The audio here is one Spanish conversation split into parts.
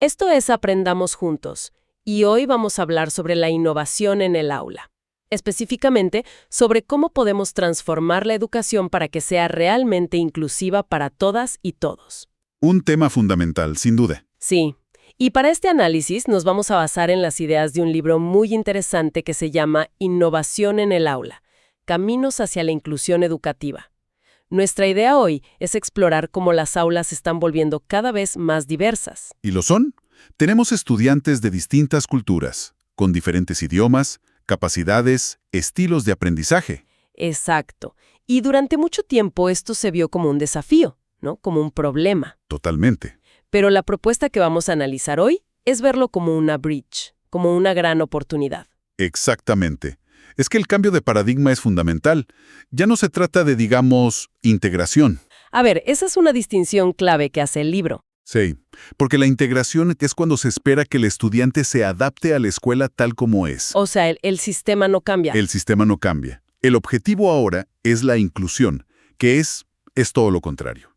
Esto es Aprendamos Juntos, y hoy vamos a hablar sobre la innovación en el aula. Específicamente, sobre cómo podemos transformar la educación para que sea realmente inclusiva para todas y todos. Un tema fundamental, sin duda. Sí, y para este análisis nos vamos a basar en las ideas de un libro muy interesante que se llama Innovación en el aula, Caminos hacia la inclusión educativa. Nuestra idea hoy es explorar cómo las aulas se están volviendo cada vez más diversas. ¿Y lo son? Tenemos estudiantes de distintas culturas, con diferentes idiomas, capacidades, estilos de aprendizaje. Exacto. Y durante mucho tiempo esto se vio como un desafío, ¿no? Como un problema. Totalmente. Pero la propuesta que vamos a analizar hoy es verlo como una bridge, como una gran oportunidad. Exactamente. Es que el cambio de paradigma es fundamental. Ya no se trata de, digamos, integración. A ver, esa es una distinción clave que hace el libro. Sí, porque la integración es cuando se espera que el estudiante se adapte a la escuela tal como es. O sea, el sistema no cambia. El sistema no cambia. El objetivo ahora es la inclusión, que es todo lo contrario.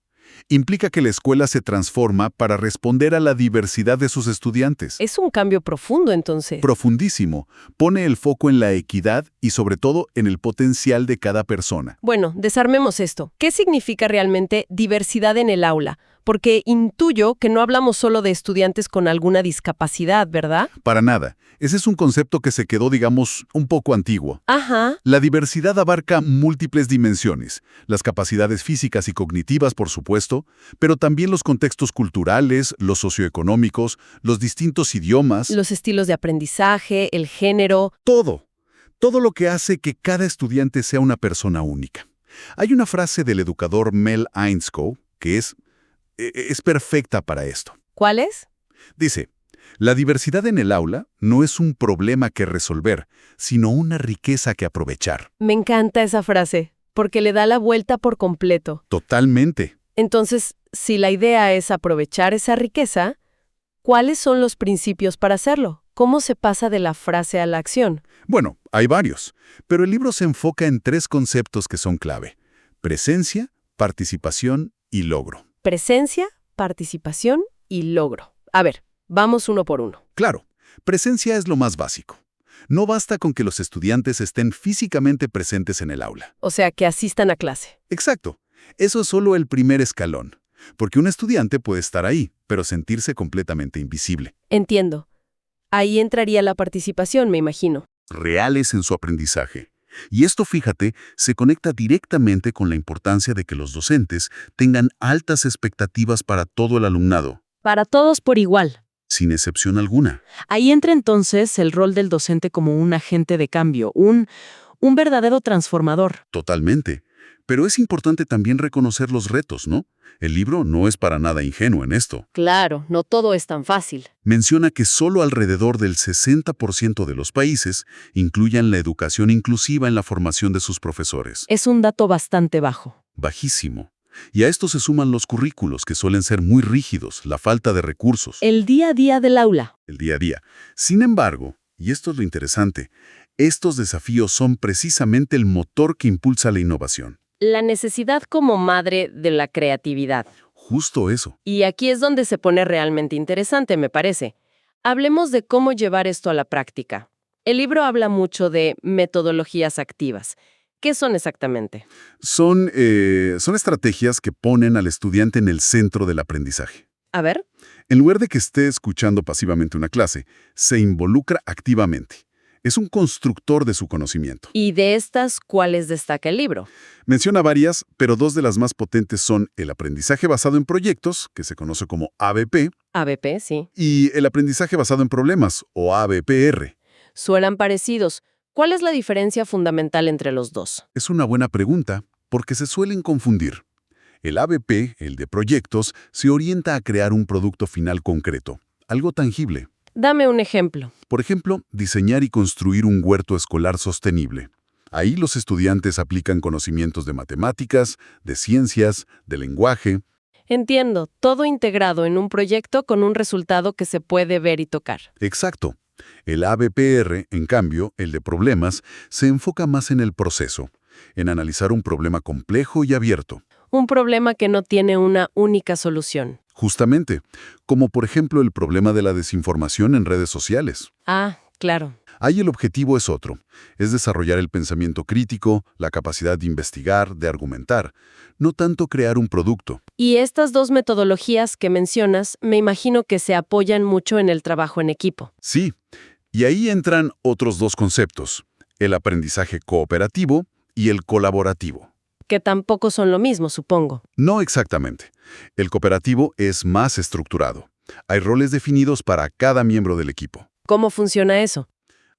Implica que la escuela se transforma para responder a la diversidad de sus estudiantes. Es un cambio profundo, entonces. Profundísimo. Pone el foco en la equidad y sobre todo en el potencial de cada persona. Bueno, desarmemos esto. ¿Qué significa realmente diversidad en el aula? Porque intuyo que no hablamos solo de estudiantes con alguna discapacidad, ¿verdad? Para nada. Ese es un concepto que se quedó, digamos, un poco antiguo. Ajá. La diversidad abarca múltiples dimensiones, las capacidades físicas y cognitivas, por supuesto, pero también los contextos culturales, los socioeconómicos, los distintos idiomas. Los estilos de aprendizaje, el género. Todo. Todo lo que hace que cada estudiante sea una persona única. Hay una frase del educador Mel Einscough que es perfecta para esto. ¿Cuál es? Dice, la diversidad en el aula no es un problema que resolver, sino una riqueza que aprovechar. Me encanta esa frase, porque le da la vuelta por completo. Totalmente. Entonces, si la idea es aprovechar esa riqueza, ¿cuáles son los principios para hacerlo? ¿Cómo se pasa de la frase a la acción? Bueno, hay varios, pero el libro se enfoca en 3 conceptos que son clave: presencia, participación y logro. Presencia, participación y logro. A ver, vamos uno por uno. Claro, presencia es lo más básico. No basta con que los estudiantes estén físicamente presentes en el aula. O sea, que asistan a clase. Exacto. Eso es solo el primer escalón, porque un estudiante puede estar ahí, pero sentirse completamente invisible. Entiendo. Ahí entraría la participación, me imagino. Reales en su aprendizaje. Y esto, fíjate, se conecta directamente con la importancia de que los docentes tengan altas expectativas para todo el alumnado, Para todos por igual. sin excepción alguna. Ahí entra entonces el rol del docente como un agente de cambio, un verdadero transformador. Totalmente. Pero es importante también reconocer los retos, ¿no? El libro no es para nada ingenuo en esto. Claro, no todo es tan fácil. Menciona que solo alrededor del 60% de los países incluyan la educación inclusiva en la formación de sus profesores. Es un dato bastante bajo. Bajísimo. Y a esto se suman los currículos, que suelen ser muy rígidos, la falta de recursos, El día a día del aula. el día a día. Sin embargo, y esto es lo interesante, estos desafíos son precisamente el motor que impulsa la innovación. La necesidad como madre de la creatividad. Justo eso. Y aquí es donde se pone realmente interesante, me parece. Hablemos de cómo llevar esto a la práctica. El libro habla mucho de metodologías activas. ¿Qué son exactamente? Son estrategias que ponen al estudiante en el centro del aprendizaje. A ver. En lugar de que esté escuchando pasivamente una clase, se involucra activamente. Es un constructor de su conocimiento. ¿Y de estas cuáles destaca el libro? Menciona varias, pero 2 de las más potentes son el aprendizaje basado en proyectos, que se conoce como ABP, ABP, sí. y el aprendizaje basado en problemas, o ABPR. Suenan parecidos. ¿Cuál es la diferencia fundamental entre los dos? Es una buena pregunta, porque se suelen confundir. El ABP, el de proyectos, se orienta a crear un producto final concreto, algo tangible. Dame un ejemplo. Por ejemplo, diseñar y construir un huerto escolar sostenible. Ahí los estudiantes aplican conocimientos de matemáticas, de ciencias, de lenguaje. Entiendo, todo integrado en un proyecto con un resultado que se puede ver y tocar. Exacto. El ABPR, en cambio, el de problemas, se enfoca más en el proceso, en analizar un problema complejo y abierto. Un problema que no tiene una única solución. Justamente, como por ejemplo el problema de la desinformación en redes sociales. Ah, claro. Ahí el objetivo es otro, es desarrollar el pensamiento crítico, la capacidad de investigar, de argumentar, no tanto crear un producto. Y estas dos metodologías que mencionas, me imagino que se apoyan mucho en el trabajo en equipo. Sí, y ahí entran otros dos conceptos, el aprendizaje cooperativo y el colaborativo. Que tampoco son lo mismo, supongo. No exactamente. El cooperativo es más estructurado. Hay roles definidos para cada miembro del equipo. ¿Cómo funciona eso?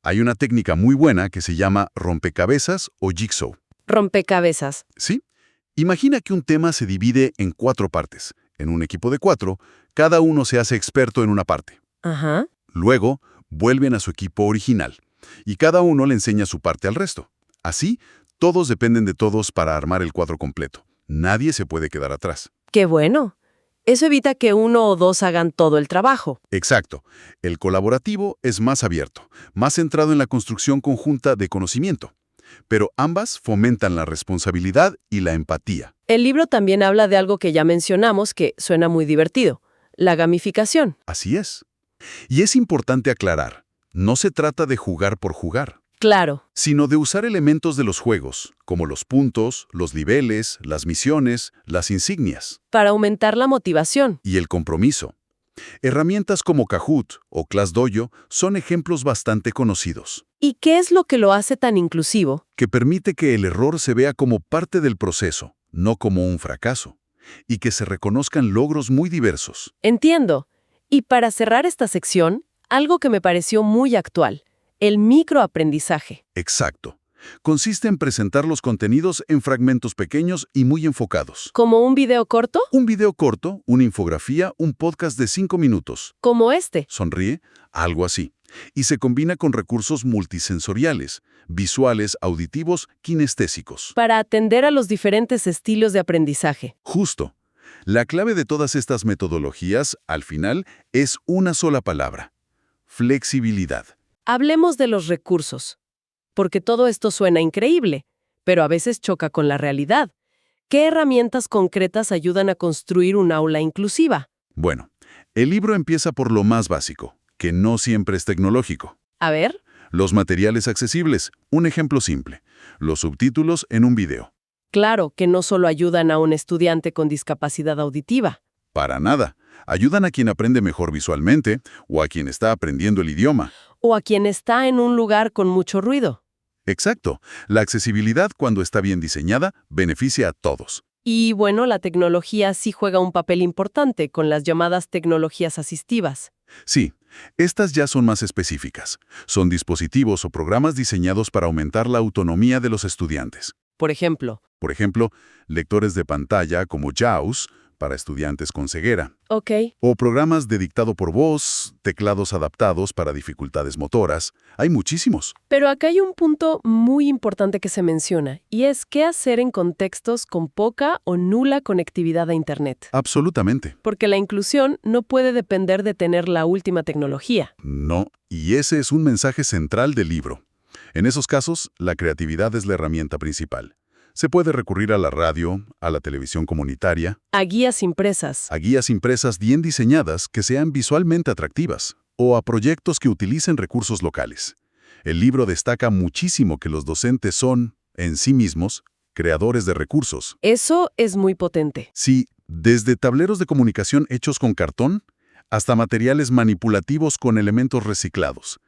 Hay una técnica muy buena que se llama rompecabezas o jigsaw. Rompecabezas. ¿Sí? Imagina que un tema se divide en 4 partes. En un equipo de 4, cada uno se hace experto en una parte. Ajá. Luego, vuelven a su equipo original, y cada uno le enseña su parte al resto. Así, todos dependen de todos para armar el cuadro completo. Nadie se puede quedar atrás. ¡Qué bueno! Eso evita que uno o dos hagan todo el trabajo. Exacto. El colaborativo es más abierto, más centrado en la construcción conjunta de conocimiento. Pero ambas fomentan la responsabilidad y la empatía. El libro también habla de algo que ya mencionamos que suena muy divertido, la gamificación. Así es. Y es importante aclarar, no se trata de jugar por jugar, Claro. sino de usar elementos de los juegos, como los puntos, los niveles, las misiones, las insignias Para aumentar la motivación. y el compromiso. Herramientas como Kahoot o ClassDojo son ejemplos bastante conocidos, ¿Y qué es lo que lo hace tan inclusivo? que permite que el error se vea como parte del proceso, no como un fracaso, y que se reconozcan logros muy diversos. Entiendo. Y para cerrar esta sección, algo que me pareció muy actual, el microaprendizaje. Exacto. Consiste en presentar los contenidos en fragmentos pequeños y muy enfocados. ¿Como un video corto? Un video corto, una infografía, un podcast de 5 minutos. Como este. Sonríe, algo así. Y se combina con recursos multisensoriales, visuales, auditivos, kinestésicos. Para atender a los diferentes estilos de aprendizaje. Justo. La clave de todas estas metodologías, al final, es una sola palabra: flexibilidad. Hablemos de los recursos. Porque todo esto suena increíble, pero a veces choca con la realidad. ¿Qué herramientas concretas ayudan a construir un aula inclusiva? Bueno, el libro empieza por lo más básico, que no siempre es tecnológico. A ver. Los materiales accesibles, un ejemplo simple. Los subtítulos en un video. Claro que no solo ayudan a un estudiante con discapacidad auditiva. Para nada. Ayudan a quien aprende mejor visualmente o a quien está aprendiendo el idioma. O a quien está en un lugar con mucho ruido. Exacto. La accesibilidad, cuando está bien diseñada, beneficia a todos. Y bueno, la tecnología sí juega un papel importante con las llamadas tecnologías asistivas. Sí, estas ya son más específicas. Son dispositivos o programas diseñados para aumentar la autonomía de los estudiantes. Por ejemplo. Por ejemplo, lectores de pantalla como JAWS, para estudiantes con ceguera. Ok. O programas de dictado por voz, teclados adaptados para dificultades motoras. Hay muchísimos. Pero acá hay un punto muy importante que se menciona, y es qué hacer en contextos con poca o nula conectividad a Internet. Absolutamente. Porque la inclusión no puede depender de tener la última tecnología. No, y ese es un mensaje central del libro. En esos casos, la creatividad es la herramienta principal. Se puede recurrir a la radio, a la televisión comunitaria, A guías impresas. a guías impresas bien diseñadas que sean visualmente atractivas, o a proyectos que utilicen recursos locales. El libro destaca muchísimo que los docentes son, en sí mismos, creadores de recursos. Eso es muy potente. Sí, desde tableros de comunicación hechos con cartón hasta materiales manipulativos con elementos reciclados.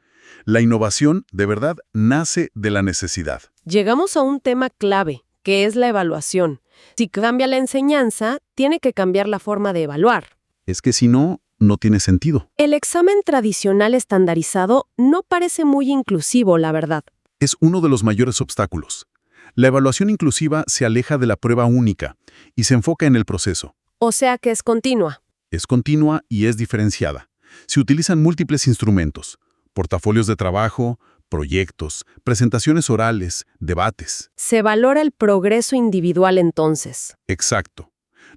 La innovación, de verdad, nace de la necesidad. Llegamos a un tema clave, que es la evaluación. Si cambia la enseñanza, tiene que cambiar la forma de evaluar. Es que si no, no tiene sentido. El examen tradicional estandarizado no parece muy inclusivo, la verdad. Es uno de los mayores obstáculos. La evaluación inclusiva se aleja de la prueba única y se enfoca en el proceso. O sea que es continua. Es continua y es diferenciada. Se utilizan múltiples instrumentos: portafolios de trabajo, proyectos, presentaciones orales, debates. Se valora el progreso individual entonces. Exacto.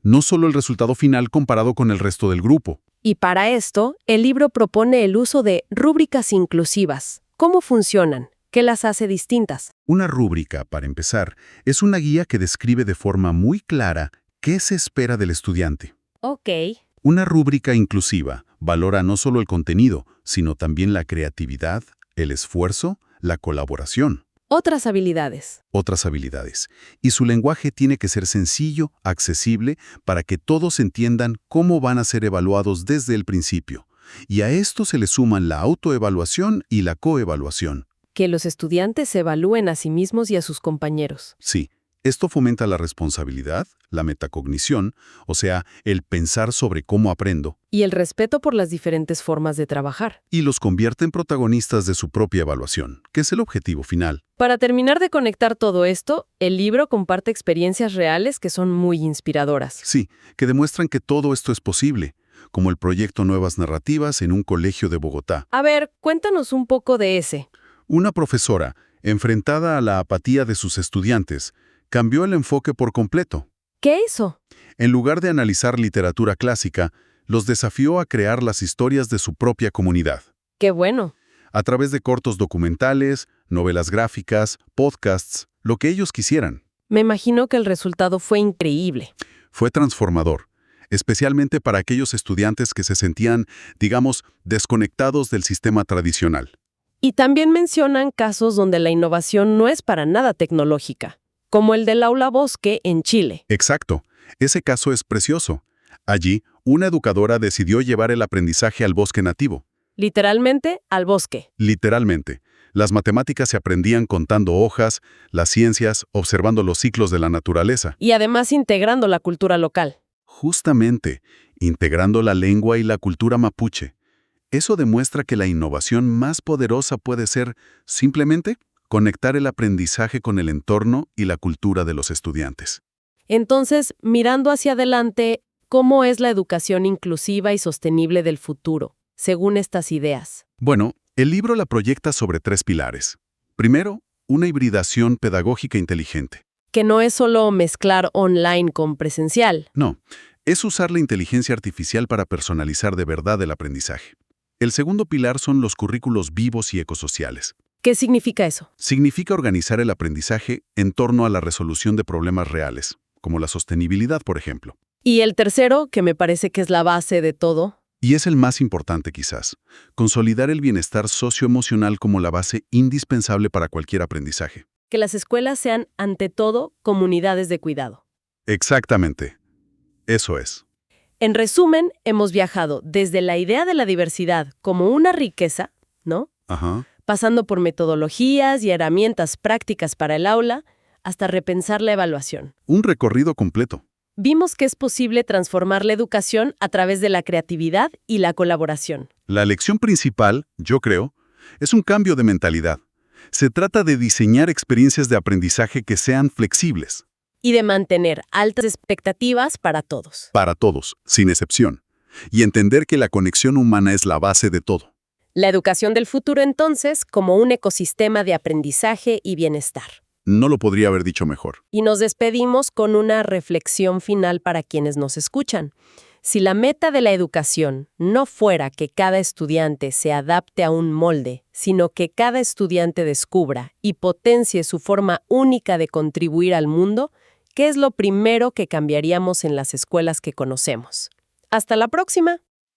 No solo el resultado final comparado con el resto del grupo. Y para esto, el libro propone el uso de rúbricas inclusivas. ¿Cómo funcionan? ¿Qué las hace distintas? Una rúbrica, para empezar, es una guía que describe de forma muy clara qué se espera del estudiante. Ok. Una rúbrica inclusiva valora no solo el contenido, sino también la creatividad, el esfuerzo, la colaboración. Otras habilidades. Otras habilidades. Y su lenguaje tiene que ser sencillo, accesible, para que todos entiendan cómo van a ser evaluados desde el principio. Y a esto se le suman la autoevaluación y la coevaluación. Que los estudiantes se evalúen a sí mismos y a sus compañeros. Sí, esto fomenta la responsabilidad, la metacognición, o sea, el pensar sobre cómo aprendo, Y el respeto por las diferentes formas de trabajar. y los convierte en protagonistas de su propia evaluación, que es el objetivo final. Para terminar de conectar todo esto, el libro comparte experiencias reales que son muy inspiradoras. Sí, que demuestran que todo esto es posible, como el proyecto Nuevas Narrativas en un colegio de Bogotá. A ver, cuéntanos un poco de ese. Una profesora, enfrentada a la apatía de sus estudiantes, cambió el enfoque por completo. ¿Qué hizo? En lugar de analizar literatura clásica, los desafió a crear las historias de su propia comunidad. Qué bueno. A través de cortos documentales, novelas gráficas, podcasts, lo que ellos quisieran. Me imagino que el resultado fue increíble. Fue transformador, especialmente para aquellos estudiantes que se sentían, digamos, desconectados del sistema tradicional. Y también mencionan casos donde la innovación no es para nada tecnológica, como el del Aula Bosque en Chile. Exacto. Ese caso es precioso. Allí, una educadora decidió llevar el aprendizaje al bosque nativo. Literalmente, al bosque. Literalmente. Las matemáticas se aprendían contando hojas, las ciencias, observando los ciclos de la naturaleza. Y además integrando la cultura local. Justamente, integrando la lengua y la cultura mapuche. Eso demuestra que la innovación más poderosa puede ser, simplemente, conectar el aprendizaje con el entorno y la cultura de los estudiantes. Entonces, mirando hacia adelante, ¿cómo es la educación inclusiva y sostenible del futuro, según estas ideas? Bueno, el libro la proyecta sobre 3 pilares. Primero, una hibridación pedagógica inteligente. Que no es solo mezclar online con presencial. No, es usar la inteligencia artificial para personalizar de verdad el aprendizaje. El segundo pilar son los currículos vivos y ecosociales. ¿Qué significa eso? Significa organizar el aprendizaje en torno a la resolución de problemas reales, como la sostenibilidad, por ejemplo. Y el tercero, que me parece que es la base de todo. Y es el más importante quizás, consolidar el bienestar socioemocional como la base indispensable para cualquier aprendizaje. Que las escuelas sean, ante todo, comunidades de cuidado. Exactamente. Eso es. En resumen, hemos viajado desde la idea de la diversidad como una riqueza, ¿no? Ajá. Pasando por metodologías y herramientas prácticas para el aula, hasta repensar la evaluación. Un recorrido completo. Vimos que es posible transformar la educación a través de la creatividad y la colaboración. La lección principal, yo creo, es un cambio de mentalidad. Se trata de diseñar experiencias de aprendizaje que sean flexibles. Y de mantener altas expectativas para todos. Para todos, sin excepción. Y entender que la conexión humana es la base de todo. La educación del futuro, entonces, como un ecosistema de aprendizaje y bienestar. No lo podría haber dicho mejor. Y nos despedimos con una reflexión final para quienes nos escuchan. Si la meta de la educación no fuera que cada estudiante se adapte a un molde, sino que cada estudiante descubra y potencie su forma única de contribuir al mundo, ¿qué es lo primero que cambiaríamos en las escuelas que conocemos? ¡Hasta la próxima!